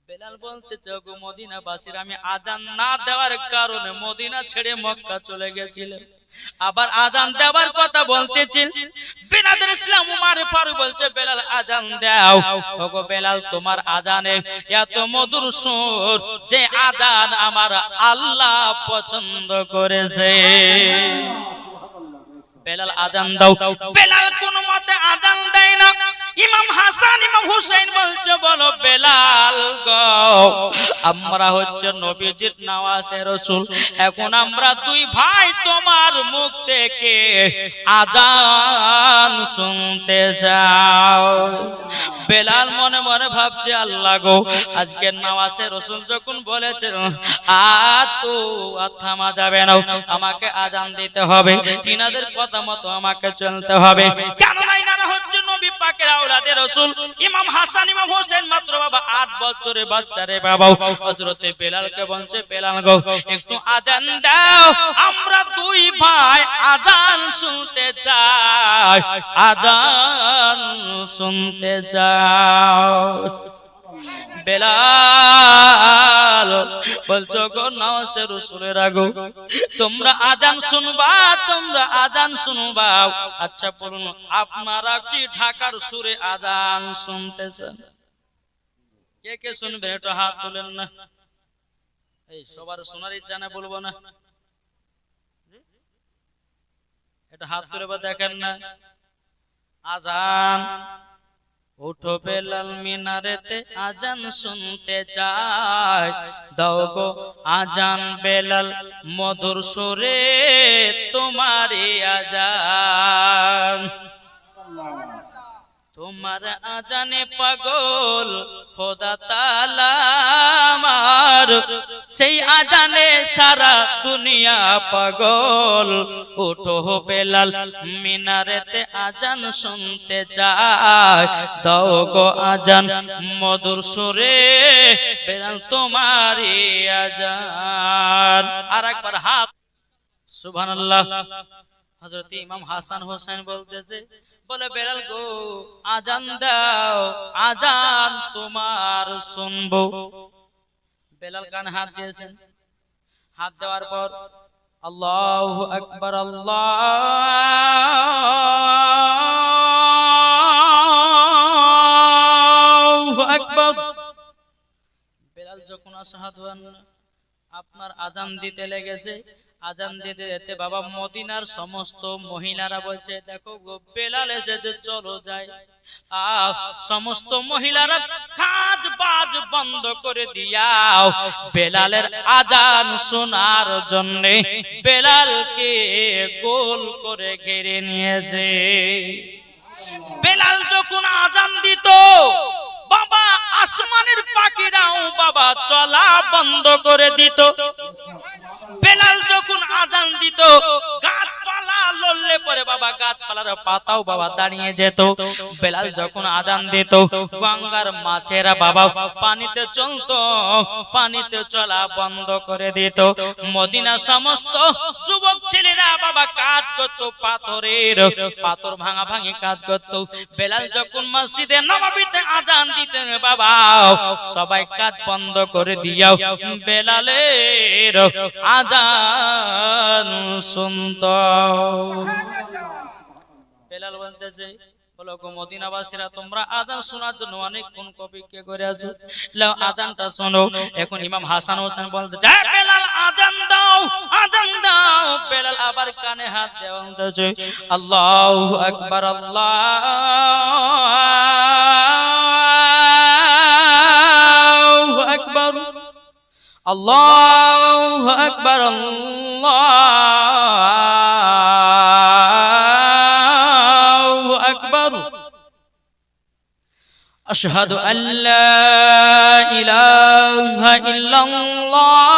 বেলাল বলতেছে গো মদিনাবাসীরা, আমি আযান না দেওয়ার কারণে মদিনা ছেড়ে মক্কা চলে গেছিলাম, আবার আযান দেওয়ার কথা বলতেছেন। বিনাদের ইসলাম উমর ফারুক বলছে বেলাল আযান দাও। ওগো বেলাল, তোমার আযানে এত মধুর সুর যে আযান আমার আল্লাহ পছন্দ করেছে। বেলাল আযান দাও। বেলাল কোন মতে আযান দেয় না। ইমাম হাসান ইমাম হুসাইন বলছে বলো বেলাল গো, আমরা হচ্ছে নবীজির নওয়াজে রাসূল, এখন আমরা দুই ভাই তোমার মুখ থেকে আযান শুনতে যাও। বেলাল মনে মনে ভাবছে আল্লাহ গো, আজকে নওয়াজে রাসূল যখন বলেছেন থামা যাবে না, আমাকে আযান দিতে হবে, তিনাদের কথা মতো আমাকে চলতে হবে। কেন না এনারা হচ্ছে নবী পাকের আওলাদে রাসূল। ইমাম হাসান ইমাম হোসেন মাত্র বাবা 8 বছরের বাচ্চা রে বাবা। হযরতে বেলালকে বলছে বেলাল গো, একটু আযান দাও, আমরা দুই ভাই আযান শুনতে চাই, আযান শুনতে চাও। বেলাল বলছো গো নওয়াজে রাসূলের আগো, তোমরা আযান শুনবা, তোমরা আযান শুনবা। আচ্ছা বলুন, আপনারা কি ঢাকার সুরে আযান শুনতেছেন? কে কে শুনবেন একটু হাত তুলেন না। এই সবার শোনার ইচ্ছা না, বলবো না, এটা হাত তুলে বা দেখেন না। আযান উঠো বেলাল মিনারেতে আযান শুনতে চাই, দাও গো আযান বেলাল মধুর সুরে তোমারে আযান। তোমার আযানে পাগল খোদা তাআলা আমার, সেই আযানে সারা দুনিয়া পাগল। উঠো বেলাল মিনারেতে আযান শুনতে চাই, দাও গো আযান মধুর সুরে বেলাল তোমারই আযান। আর একবার হাত সুবহানাল্লাহ। হযরত ইমাম হাসান হোসেন বলতেছে বলে বেলাল গো আযান দাও, আযান তোমার শুনবো। বেলাল কানে হাত দিয়েছেন, হাত দেওয়ার পর আল্লাহু আকবার, আল্লাহু আকবার। বেলাল যখন আশহাদু আন্না আপনার আযান দিতে লেগেছে, আযান দিতে দিতে বাবা মদিনার সমস্ত মহিলারা বলছে দেখো গো বেলাল এসেছে, চলো যাই। সমস্ত মহিলারা কাজ বাজ বন্ধ করে দিয়াও বেলালের আযান শোনার জন্য বেলালকে গোল করে ঘিরে নিয়েছে। বেলাল যখন আযান দিত বাবা আসমানের পাখিরাও বাবা চলা বন্ধ করে দিত। বেলাল যখন আযান দিত গাছপালা লড়লে পরে বাবা গাছপালার পাতাও বাবা দাঁড়িয়ে যেত। বেলাল যখন আযান দিত গঙ্গার মাছেরা বাবা পানিতে চলতো, পানিতে চলা বন্ধ করে দিত। মদিনা সমস্ত যুবক ছেলেরা বাবা কাজ করত, পাথর ভাঙা ভাঙি কাজ করত। বেলাল যখন মসজিদে নববীতে আযান দিতেন বাবা সবাই কাজ বন্ধ করে দিয়াও বেলালের আযান শুনত। বেলাল বলতেছে বলো গো মদিনাবাসীরা তোমরা আযান শোনার জন্য অনেকক্ষণ অপেক্ষা করে আছো, লাও আযানটা শোনো। এখন ইমাম হাসান হোসেন বলতে যায় বেলাল আযান দাও, আযান আযান দাও। বেলাল আবার কানে হাত দেওয়া বলতেছে আল্লাহু আকবার, আল্লাহু আকবার, আল্লাহু আকবার, আল্লাহু আকবার। আশহাদু আল্লা ইলাহা ইল্লাল্লাহ,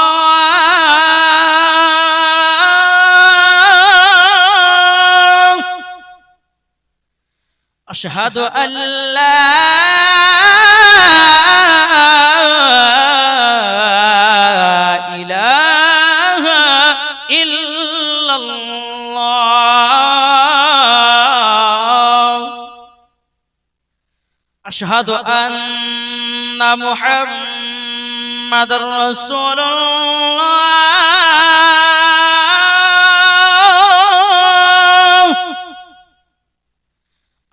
আশহাদু আল্লা ইলাহা ইল্লাল্লাহ, আশহাদু আন্না মুহাম্মাদার রাসূলুল্লাহ,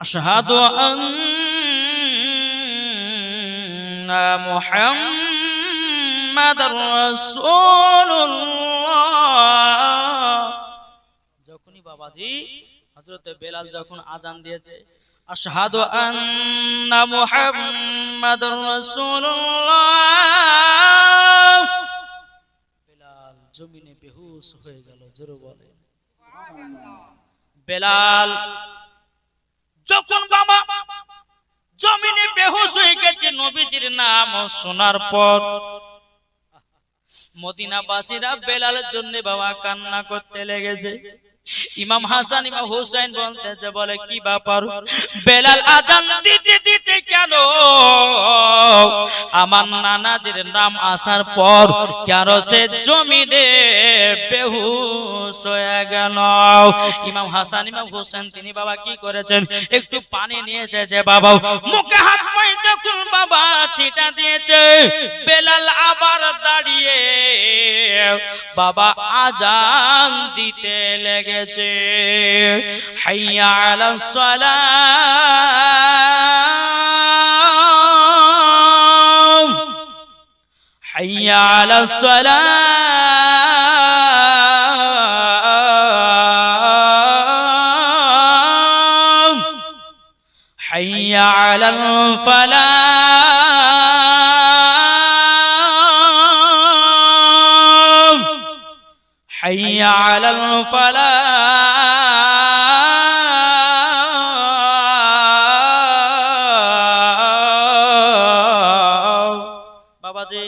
আশহাদু আন্না মুহাম্মাদার রাসূলুল্লাহ। যখনই বাবাজি হযরত বেলাল যখন আযান দিয়েছে আশহাদু আন্না মুহাম্মাদুর রাসূলুল্লাহ, বেলাল জমিনে বেহুশ হয়ে গেল। জোরে বলে সুবহানাল্লাহ। বেলাল যখন বাবা জমিনে বেহুশ হয়ে গেছে নবীজির নাম শোনার পর মদিনাবাসীরা বেলালের জন্য বাবা কান্না করতে লেগেছে। ইমাম হাসান ইমাম হুসাইন বলতেছে, বলে কি ব্যাপার বেলাল আযান দিতে দিতে কেন আমার নানাজির নাম আসার পর কেন সে জমিনে বেহুশ হয়ে গেল? ইমাম হাসান ইমাম হুসাইন তিনি বাবা কি করেছেন, একটু পানি নিয়েছে যে বাবা মুখে হাত পায়ে যখন বাবা ছিটা দিয়েছে, বেলাল আবার দাঁড়িয়ে বাবা আযান দিতে লেগেছে। হাইয়া আলাস সালাম, হাইয়া আলাস সালাম, হাইয়া আলাল ফালাহ, হাইয়া আলাল ফালাহ। বাবাজি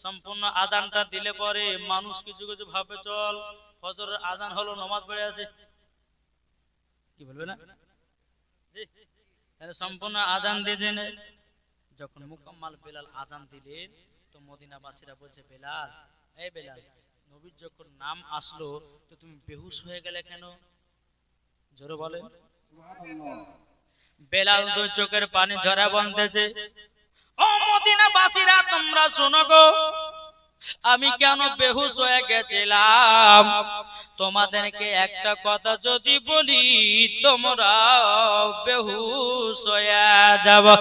সম্পূর্ণ আযানটা দিলে পরে মানুষ কিছু কিছু ভাবে চল ফজরের আযান হলো নামাজ পড়ে আছে, কি বলবে না? তাহলে সম্পূর্ণ আযান দিয়েছেন। যখন মুকাম্মাল বেলাল আযান দিলেন তো মদিনাবাসীরা বলছে, বেলাল এই বেলাল, নবীর যখন নাম আসলো তো তুমি বেহুশ হয়ে গেলে কেন? জোরে বলেন সুবহানাল্লাহ। বেলাল দুই চোখের পানি ঝরা বলতেছে, ও মদিনাবাসীরা তোমরা শোনো গো, আমি কেন বেহুশ হয়ে গেছিলাম তোমাদেরকে একটা কথা যদি বলি তোমরা বেহুশ হয়ে যাবে।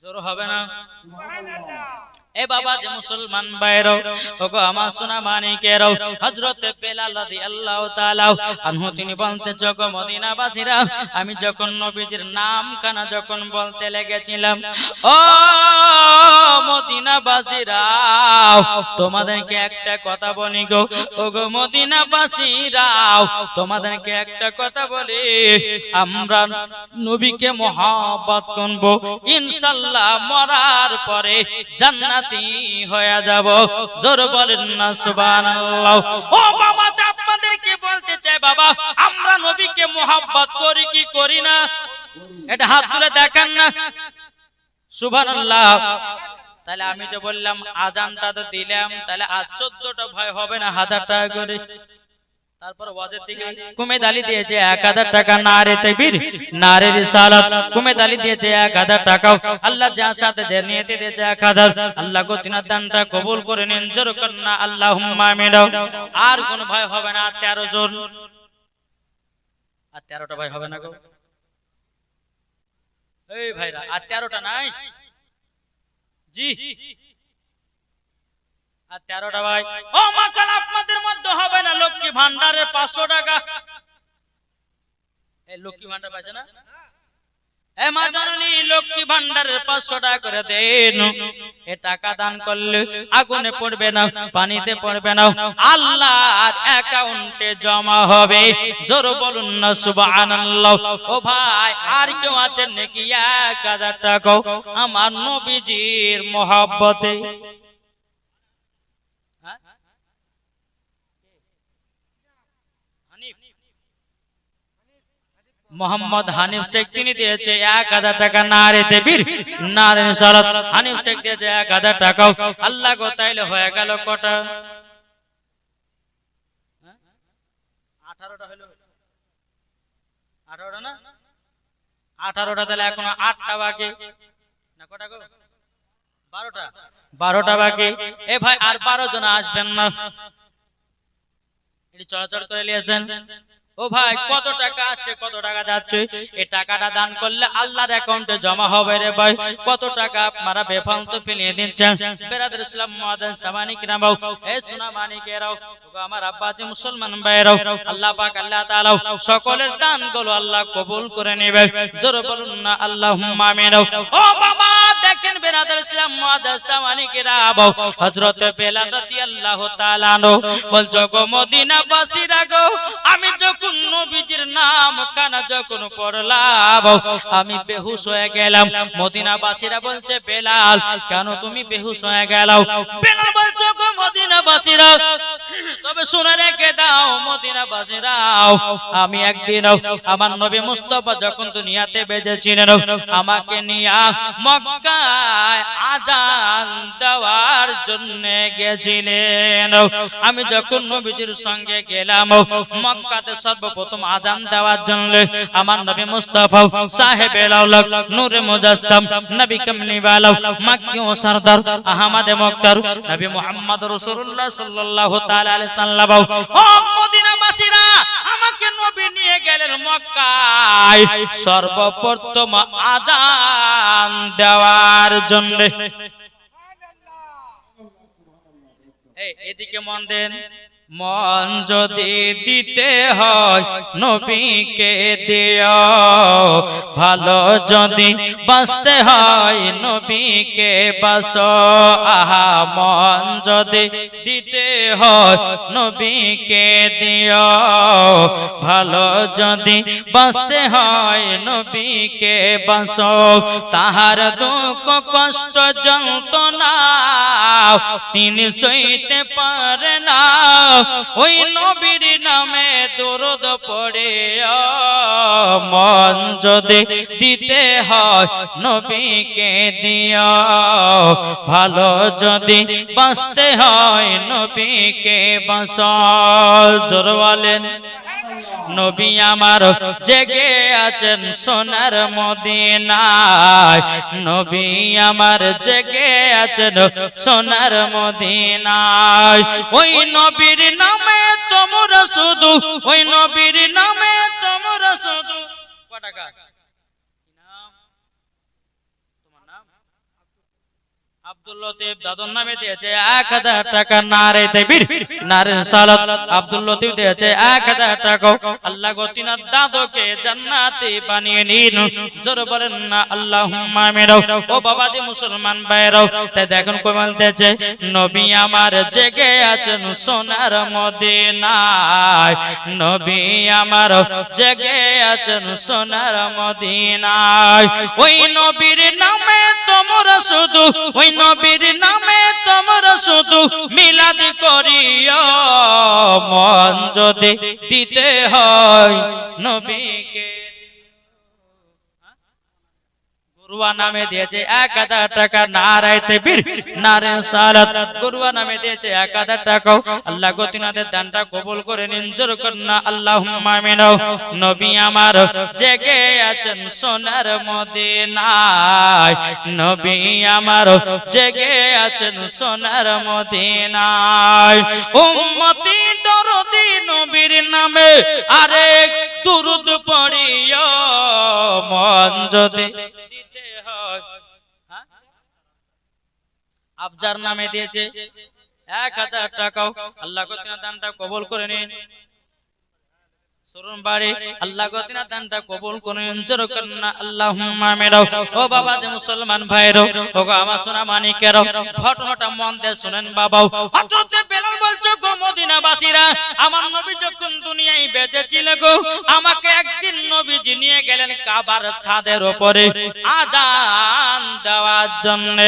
জোর হবে না সুবহানাল্লাহ। এ বাবা যে মুসলমান ভাইরা ওগো আমার সোনা মানিকেরাও, হযরত বেলাল রাদিয়াল্লাহু তাআলা আনহু তিনি বলতে, জগ মদিনাবাসীরা আমি যখন নবীজির নাম কানা যখন বলতে লেগেছিলাম, ও মদিনাবাসীরা তোমাদেরকে একটা কথা বলি গো, ওগো মদিনাবাসীরা তোমাদেরকে একটা কথা বলি, আমরা নবীকে মহব্বত করব, ইনশাআল্লাহ মরার পরে জান্নাত হয়ে যাব। জোর বলেন না সুবহানাল্লাহ। ও বাবা আপনাদেরকে বলতে চাই বাবা, আমরা নবীকে মহব্বত করি কি করি না? এটা হাত তুলে দেখেন না সুবহানাল্লাহ। তাহলে আমি তো বললাম আযানটা তো দিলাম, তাহলে আজ 14টা ভয় হবে না 1000 টাকা করে। তারপর ওয়াজের দিকে কুমেদালি দিয়েছে 1000 টাকা, নারে তাকবীর নারে রিসালাত কুমেদালি দিয়েছে 1000 টাকা। আল্লাহ যার সাথে যে নিয়তে দিয়েছে 1000, আল্লাহ গো তিনার দানটা কবুল করে নিন। জোর কর না আল্লাহুম্মা আমিন। আর কোন ভয় হবে না, 13 জন আর 13টা ভয় হবে না গো এই ভাইরা, আর 13টা নাই জি, আর 13টা ভাই। ও মা কাল আপনাদের মধ্যে ভান্ডারের 500 টাকা। এই লক্ষ্মী ভান্ডার পাইছে না? এ মা জননী লক্ষ্মী ভান্ডারের 500 টাকা করে দেন। এ টাকা দান করলে আগুনে পড়বে না, পানিতে পড়বে না, আল্লাহর অ্যাকাউন্টে জমা হবে। জোর বলুন না সুবহানাল্লাহ। ও ভাই, আর কেউ আছেন নাকি 1000 টাকা আমার নবীজির মহব্বতে? মোহাম্মদ হানিফ শেখ তিনি দিয়েছে 1000 টাকা। নারে তাকবীর, নারে রিসালাত। হানিফ শেখ দিয়েছে 1000 টাকা। আল্লাহ গো, তাইলে হয়ে গেল কটা? 18টা হলো। 18টা না? 18টা, তাহলে এখনো 8টা বাকি না? কটা গো? 12টা। 12টা বাকি। এ ভাই, আর 12 জন আসবেন না? এটি চলাচল করে নিয়েছেন। ও ভাই, কত টাকা আসছে, কত টাকা যাচ্ছে? এই টাকাটা দান করলে আল্লাহর অ্যাকাউন্টে জমা হবে রে ভাই। কত টাকা আপনারা বেফালতু ফেলিয়ে দিচ্ছেন। বেরাদর ইসলাম মুআদ্দিন সামানি কিরামাও, এই সোনা মানিকেরাও, আমার আব্বাজি মুসলমান ভাইরাও, আল্লাহ পাক আল্লাহ তাআলা সকলের দানগুলো আল্লাহ কবুল করে নেবে। জোরে বলুন না আল্লাহুম্মা আমিন। ও বাবা, দেখেন বেরাদর ইসলাম মুআদ্দিন সামানি কিরামাও, হযরত বেলাল রাদিয়াল্লাহু তাআলা আনহু বলছো, গো মদিনাবাসীরা গো, আমি যখন নবীজির নাম কানা যখন পড়লাম আমি বেহুশ হয়ে গেলাম। মদিনাবাসীরা বলছে, বেলাল কেন তুমি বেহুশ হয়ে গেলাও? বেলাল বলছে, গো মদিনাবাসীরা, তবে শুনে রেখে দাও মদিনাবাসীরা, আমি একদিন আমার নবী মুস্তাফা যখন দুনিয়াতে বেঁচেছিলেন আমাকে নিয়ে মক্কায় আযান দেওয়ার জন্য গেছিলেন। আমি যখন নবীজির সঙ্গে গেলাম মক্কাতে সর্বপ্রথম আযান দেওয়ার জন্য আমার নবী মুস্তাফা সাহেবে লাউলাক নূরে মুজাসসাম নবী কামলি ওয়ালা মক্কি ও সরদার আহমদ মুক্তার নবী মুহাম্মদ রাসূলুল্লাহ সাল্লাল্লাহু তাআলা আলাইহি সাল্লাম, ও মদিনাবাসীরা, আমাকে নবী নিয়ে গেলেন মক্কায় সর্বপ্রথম আযান দেওয়ার জন্য। এদিকে মন দেন। মন যদি দিতে হয় নবীকে দিও, ভালো যদি বাঁচতে হয় নবীকে বাসো। আহা, মন যদি দিতে হয় নবীকে দিও, ভালো যদি বাঁচতে হয় নবীকে বাসো। তাহার দুঃখ কষ্ট যন্ত্রণা তিনি সইতে পারে না, ওই নবীর নামে দরুদ পড়ে। মন যদি দিতে হয় নবীকে দিও, ভালো যদি বাঁচতে হয় নবীকে বাঁচো। জোরে বলেন। নবী আমার জেগে আছেন সোনার মদিনায়, নবী আমার জেগে আছেন সোনার মদিনায়। ওই নবীর নামে তোমরা শুধু, ওই নবীর নামে তোমরা শুধু। কত টাকা তোমার নাম? আব্দুল লতিফ দাদুর নামে দিয়েছে 1000 টাকা। নারে তাকবীর, নারে রিসালাত। আব্দুল লতিফ দিয়েছে 1000 টাকা। আল্লাহ গো তিনার দাদুকে জান্নাতি বানিয়ে নিন। জোরে বলেন না আল্লাহুম্মা আমিন। ও বাবাজি মুসলমান ভাইরাও, তাই দেখুন কই বলতেছে, নবী আমার জেগে আছেন সোনার মদিনায়, নবী আমার জেগে আছেন সোনার মদিনায়। ওই নবীর নামে তোমরা শুধু, ওই নবীর নামে তোমরা শুধু মিলাদ করিও, মন যদি দিতে হয় নবীকে। গুরুয়া নামে দিয়েছে 1000 টাকা। নারে তাকবীর, নারে রিসালাত। গুরুয়া নামে দিয়েছে 1000 টাকা। আল্লাহ গো তিনাদের দানটা কবুল করে নিন। জোরে করুন না আল্লাহুম্মা আমিন। নবী আমার জেগে আছেন সোনার মদিনায়, নবী আমার জেগে আছেন সোনার মদিনায়। উম্মতি দরদি নবীর নামে আরেক দুরূদ পড়িও, মন যদি আফজার নামে দিয়েছে 1000 টাকা। আল্লাহ দানটা কবুল করে নিন। সরুন বাড়ি আল্লাহ গতিনা দানটা কবুল করেন জোর করেন না আল্লাহুম্মা আমিন। ও বাবা যে মুসলমান ভাইরো, ও গো আমার সোনা মানিকেরো, ঘটনাটা মন দিয়ে শুনেন বাবা। হযরত বেলাল বলছো গো মদিনাবাসীরা, আমার নবী যখন দুনিয়ায় বেঁচে ছিল গো, আমাকে একদিন নবীজি নিয়ে গেলেন কাবার ছাদের উপরে আযান দেওয়ার জন্য।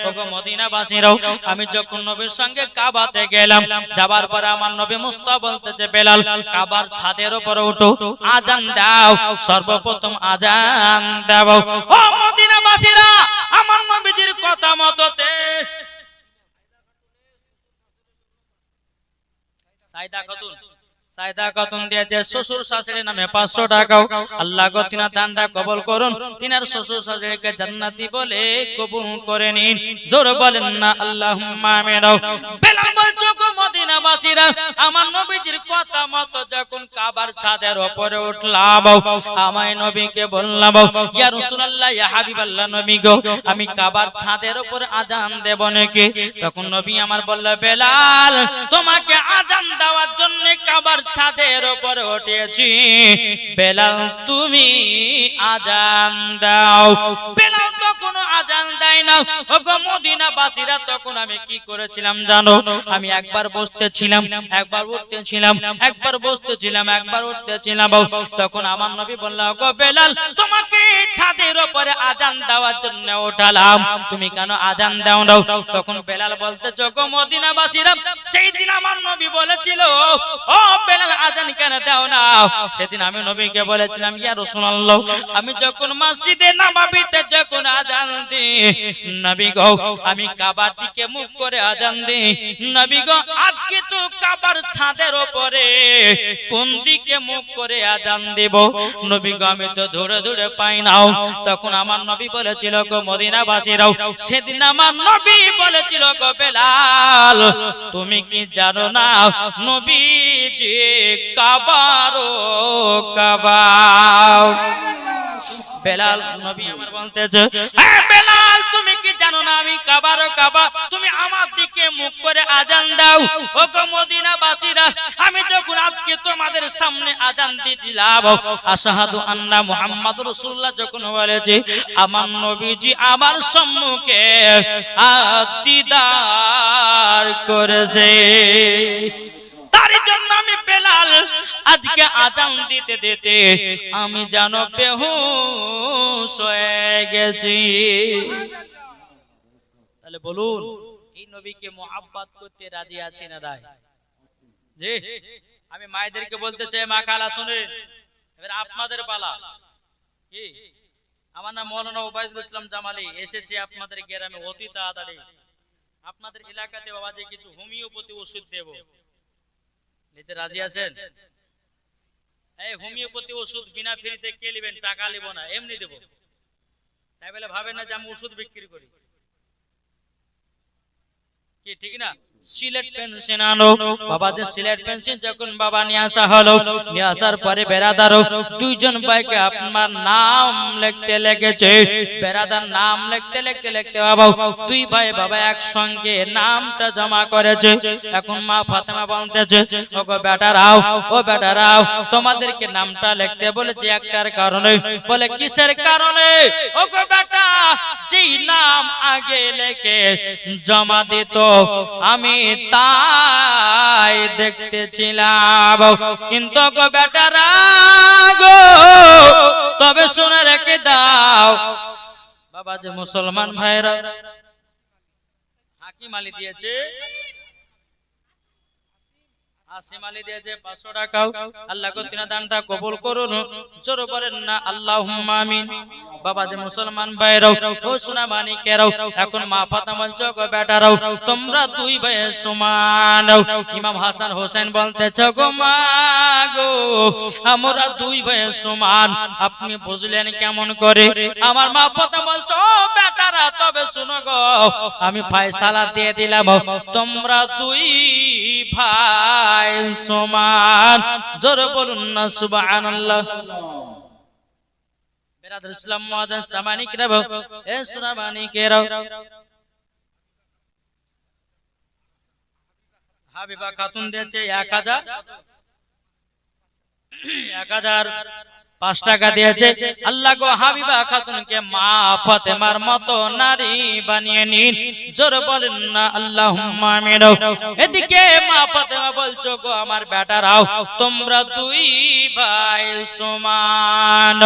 ও গো মদিনাবাসীরা, আমি যখন নবীর সঙ্গে কাবাতে গেলাম, যাবার পরে আমার নবী মুস্তাফা বলতেছে বেলাল কাবার ছাদের উপরে উঠো, আযান দাও, সর্বপ্রথম আযান দাও। ও মদিনাবাসীরা, আমার নবীজির কথা মততে সাইদা খাতুন দিয়েছে শ্বশুর শাশুড়ির নামে 500 টাকা। আল্লাহ গো তিনা দানটা কবুল করুন, তিনার শ্বশুর শাশুড়িকে জান্নাতি বলে কবুল করে নিন, জোর বলেন না আল্লাহুম্মা আমিন। বেলাল বলছো গো মদিনাবাসীরা, আমার নবীজির কথা মতো যখন কাবার ছাদের উপরে উঠলাম, আমায় নবীকে বললাম ইয়া রাসূলুল্লাহ ইয়া হাবিবাল্লাহ নবী গো, আমি কাবার ছাদের উপর আযান দেব নাকি? তখন নবী আমার বলল বেলাল তোমাকে আযান দেওয়ার জন্য কাবার ছাদের উপরে উঠেছি, বেলাল তুমি আযান দাও। বেলাল তখন আযান দেয় না। ওগো মদিনাবাসীরা, তখন আমি কি করেছিলাম জানো? আমি একবার বসতেছিলাম, একবার উঠতেছিলাম, একবার বসতেছিলাম, একবার উঠতেছিলাম। তখন আমার নবী বলল ওগো বেলাল তোমাকে ছাদের উপরে আযান দেওয়ার জন্য উঠালাম, তুমি কেন আযান দাও না? তখন বেলাল বলতেছে ওগো মদিনাবাসীরা, সেই দিন আমার নবী বলেছিল ও বেলাল আযান কেন দাও না? সেদিন আমি নবীকে বলেছিলাম ইয়া রাসূলুল্লাহ, আমি যখন মসজিদে নববীতে যখন আযান দিই নবী গো, আমি কাবার দিকে মুখ করে আযান দিই, নবী গো আজকে তো কাবার ছাদের উপরে কোন দিকে মুখ করে আযান দেব? নবী গো আমি তো ধরে ধরে পাই না। তখন আমার নবী বলেছিল গো মদিনাবাসীরাও, সেদিন আমার নবী বলেছিল গো বেলাল তুমি কি জানো না নবীজি কাবারো কাবা। বেলাল নবী আমার বলতেছে হ্যাঁ বেলাল তুমি কি জানো না আমি কাবারো কাবা, তুমি আমার দিকে মুখ করে আযান দাও। ও গো মদিনাবাসীরা, আমি যখন আজকে তোমাদের সামনে আযান দিলাম আশহাদু আন্না মুহাম্মাদুর রাসূলুল্লাহ যখন বলেছে, আমার নবীজি আমার সম্মুখে দিদার করেছে, তার জন্য আমি বেলাল আজকে আযান দিতে দিতে আমি জানো বেহুশ হয়ে গেছি। তাহলে বলুন এই নবীকে মুহাব্বত করতে রাজি আছি না রাই? জি, আমি মায়েদেরকে বলতে চাই মা খালা শুনেন, এবার আপনাদের পালা। কি আমার নাম মাওলানা ওবায়দুল ইসলাম জামালি, এসেছি আপনাদের গ্রামে অতি তাড়াতাড়ি আপনাদের এলাকাতে বাবাজি কিছু হোমিওপ্যাথি ওষুধ দেব, নিতে রাজি আছেন? এই হোমিওপ্যাথি ওষুধ বিনা ফ্রিতে কে নেবেন? টাকা নেব না, এমনি দেব। তাই বলে ভাবেন না যে আমি ওষুধ বিক্রি করি, কি ঠিক না? সিলেট পেনশন আনো বাবা, যে সিলেট পেনশন যখন বাবা নিয়ে আসা হলো, নিয়ে আসার পরে বেরাদার দুইজন ভাইকে আপনার নাম লিখতে লেগেছে, বেরাদার নাম লিখতে লিখতে লিখতে বাবা দুই ভাই বাবা একসঙ্গে নামটা জমা করেছে। এখন মা ফাতেমা বলতেছে ওগো বেটারাও, ও বেটারাও তোমাদেরকে নামটা লিখতে বলেছে একটার কারণে। বলে কিসের কারণে? ওগো বেটা যেই নাম আগে লিখে জমা দিত আমি তাই দেখতেছিলাম, কিন্তু গো বেটারা গো তবে শুনে রেখে দাও বাবা যে মুসলমান ভাইরা, হাকিম আলী দিয়েছে, আসিম আলী দিয়েছে 500 টাকা। আল্লাহ গো তিনা দানটা কবুল করুন, জোর বলেন না আল্লাহুম্মা আমিন। বাবা যে মুসলমান ভাইরাও, ও সোনা মানিকেরাও, এখন মা ফাতেমা গো বেটারাও তোমরা দুই ভাই সমান। ইমাম হাসান হোসেন বলতেছে গো মা গো আমরা দুই ভাই সমান, আপনি বুঝলেন কেমন করে? আমার মা ফাতেমা বলছো ও বেটারা তবে শুনো গো, আমি ফয়সালা দিয়ে দিলাম তোমরা দুই ভাই সমান, জোর বলুন না সুবহানাল্লাহ। বেরাদর ইসলাম মুআজ্জাজ সামানিকরাও, এ সোনা মানিকেরাও, হাবিবা খাতুন দিয়েছে 1000। 1005 টাকা দিয়েছে। আল্লাহ গো হাবিবা খাতুনকে মা ফাতেমার মতো নারী বানিয়ে নিন, জোরে বলেন না আল্লাহুম্মা আমিন। এদিকে মা ফাতেমা বলছো গো আমার বেটারাও তোমরা দুই ভাই সমান।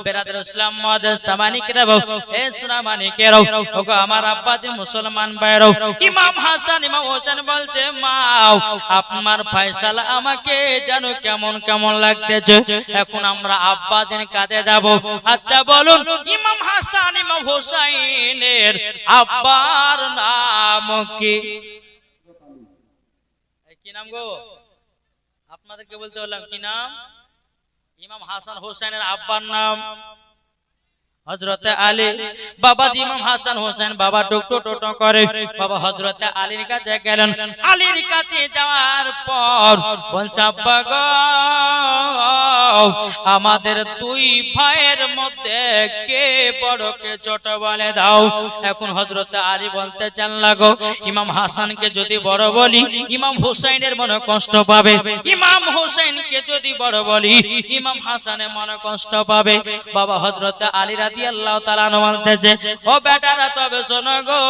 বেরাদর ইসলাম মুআদ্দাস সামানিকেরাও, এ সুনামানিকেরাও, ওগো আমার আব্বাজি মুসলমান ভাইরাও, ইমাম হাসান ইমাম হোসেন বলছে মা আপনার ফয়সালা আমাকে জানো কেমন কেমন লাগতেছে। এখন আমরা আব্বাদের কাছে যাব। আচ্ছা বলুন ইমাম হাসান ইমাম হোসেনের আব্বার নাম কি? কি নাম গো? আপনাদেরকে বলতে বললাম কি নাম? ইমাম হাসান হোসেনের আব্বার নাম হযরতে আলী। বাবা ইমাম হাসান হোসেন বাবা টুকটো টোটো করে বাবা হযরতে আলীর কাছে গেলেন। আলীর কাছে যাওয়ার পর বলছে আব্বা গো আমাদের দুই ভাইয়ের মধ্যে কে বড় কে ছোট বলে দাও। এখন হযরতে আলী বলতে চান লাগো ইমাম হাসানকে যদি বড় বলি ইমাম হোসেনের মনে কষ্ট পাবে, ইমাম হোসেনকে যদি বড় বলি ইমাম হাসানের মনে কষ্ট পাবে। বাবা হযরতে আলী রাদিয়াল্লাহু তাআলা বলতেছে ও বেটারা তবে শোনো গো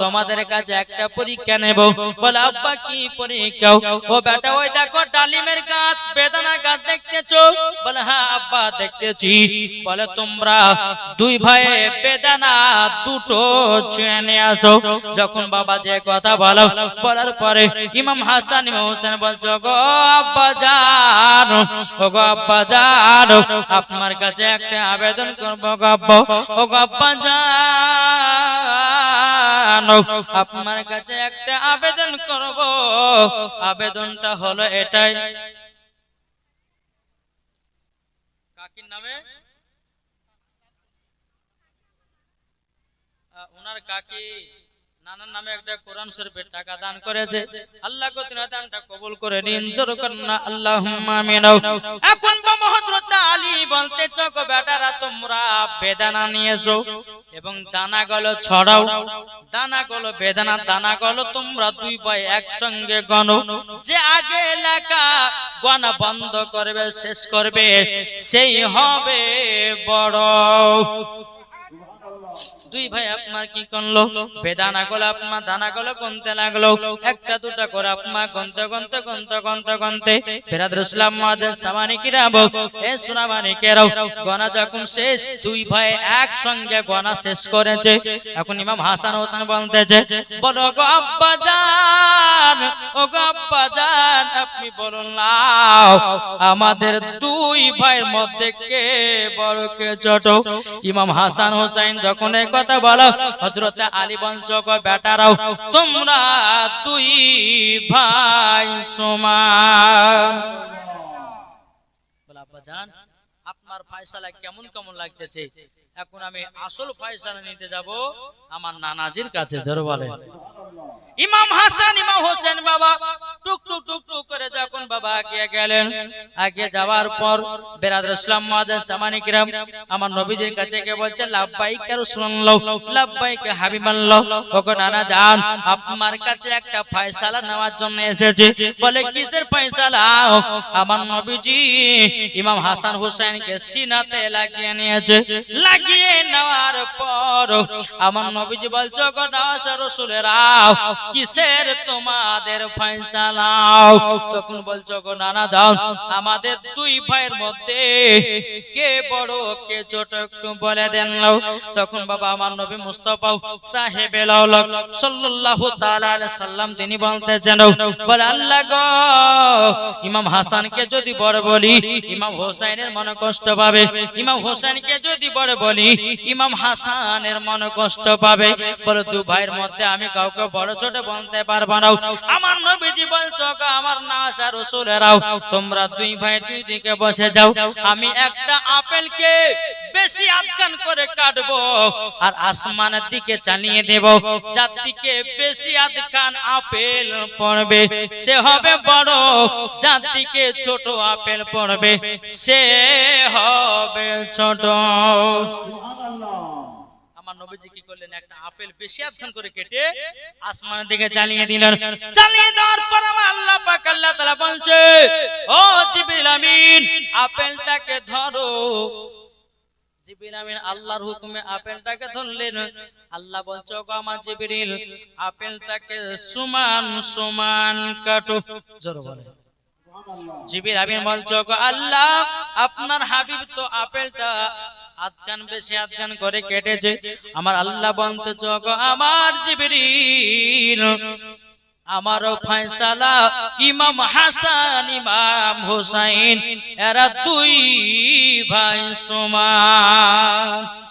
তোমাদের কাছে একটা পরীক্ষা নেব। বলে আব্বা কি পরীক্ষা? ও বেটা ওই দেখো ডালিমের গাছ বেদানা গাছ দেখতেছো? বলে হ্যাঁ আব্বা দেখতেছি। বলে তোমরা দুই ভাই বেদানা দুটো ছিঁড়ে নিয়ে আসো। যখন বাবা যে কথা বলো বলার পরে ইমাম হাসান ইমাম হোসেন বলছো গো আব্বা জান, ও গো আব্বা জান আপনার কাছে একটা আবেদন করবো গো আব্বা, ও গো আব্বা জান আপনার কাছে একটা আবেদন করব। আবেদনটা হলো এটাই, কাকির নামে ওনার কাকি নানার নামে একটা কোরআন শরীফের টাকা দান করেছে। আল্লাহ কো তিনি দানটা কবুল করে নিন, জোর করেন না আল্লাহুম্মা আমিন। এখন হযরত আলী বলতে চকো বেটারা তোমরা বেদানা নিয়ে এসো এবং দানাগুলো ছড়াও। দানাগুলো বেদানা দানাগুলো তোমরা দুই ভাই একসঙ্গে গণো। যে আগে লেখা গণা বন্ধ করবে শেষ করবে সেই হবে বড়। দুই ভাই আপনার কি করলো বেদানা গুলো আপনার দানা গুলো গুনতে লাগলো। একটা দুটা করে আপনার গুনতে গুনতে গুনতে গুনতে গুনতে বেরাদর ইসলাম মুআদ্দাস সামানিকেরাও, এ সুনামানিকেরাও গনা যখন শেষ দুই ভাই একসঙ্গে গনা শেষ করেছে। এখন ইমাম হাসান হোসেন বলতেছে বলো গো আব্বা জান, ও গো আব্বা জান আপনি বলুন নাও আমাদের দুই ভাইয়ের মধ্যে কে বড় কে ছোট? ইমাম হাসান হোসেন যখন কথা বলো হযরত আলী বলছো গো বেটারাও তোমরা দুই ভাই সমান। বলে আব্বা জান আপনার ফয়সালা কেমন কেমন লাগতেছে? এখন আমি আসল ফয়সালা নিতে যাব আমার নানাজির কাছে। জোরে বলে ইমাম হাসান ইমাম হোসেন বাবা টুক টুক টুক টুক করে যখন বাবা আগে গেলেন। আগে যাওয়ার পর বেরাদর ইসলাম মুআদ্দাস সামানিকেরাম আমার নবীজির কাছে গিয়ে বলছে লাব্বাইক ইয়া রাসূলুল্লাহ, লাব্বাইক হাবিবাল্লাহ। ওগো নানা জান আপনার কাছে একটা ফয়সালা নেওয়ার জন্য এসেছি। বলে কিসের ফয়সালা? আমার নবীজি ইমাম হাসান হোসেনকে সিনাতে লাগিয়ে নিয়েছে। লাগিয়ে নেওয়ার পর আমার নবীজি বলছো গো নাস রাসূলেরা কিসের তোমাদের ফয়সালা? তখন বলছো গো নানা দাও আমাদের দুই ভাইয়ের মধ্যে কে বড় কে ছোট একটু বলে দেন। তখন বাবা আমার নবী মুস্তাফা সাহেবে লাউলাক সাল্লাল্লাহু তাআলা আলাইহি সাল্লাম তিনি বলতেছেন বলে আল্লাহ গো ইমাম হাসানকে যদি বড় বলি ইমাম হোসেনের মনে কষ্ট পাবে, ইমাম হোসেনকে যদি বড় বলি ইমাম হাসানের মনে কষ্ট পাবে। বলে দুই ভাইয়ের মধ্যে আমি কাউকে বড় ছোট বলতে পারবো না। আমার নবীজি বলছো গো আমার নাজা রাসূলেরাও তোমরা দুই ভাই দুই দিকে বসে যাও। আমি একটা আপেলকে বেশি আধখান করে কাটবো আর আসমানের দিকে চালিয়ে দেব। যার দিকে বেশি আধখান আপেল পড়বে সে হবে বড়, যার দিকে ছোট আপেল পড়বে সে হবে ছোট। সুবহানাল্লাহ। আমার নবীজি কি করলেন একটা আপেল বেশি আধখান করে কেটে আসমানের দিকে চালিয়ে দিলেন। চালিয়ে দেওয়ার পর আমার আল্লাহ পাক আল্লাহ তাআলা বলছে ও জিবরিল আমিন আপেলটাকে ধরো। জিবরিল আমিন আল্লাহর হুকুমে আপেলটাকে ধরলেন। আল্লাহ বলছে ওগো আমার জিবরিল আপেলটাকে সমান সমান কাটো। জোরে বলে জিবরিল আমিন বলছে ওগো আল্লাহ আপনার হাবিব তো আপেলটা আধখান বেশি আধখান করে কেটেছে। আমার আল্লাহ বলতে ওগো আমার জিবরিল আমারও ফয়সালা ইমাম হাসান ইমাম হুসাইন এরা দুই ভাই সমান।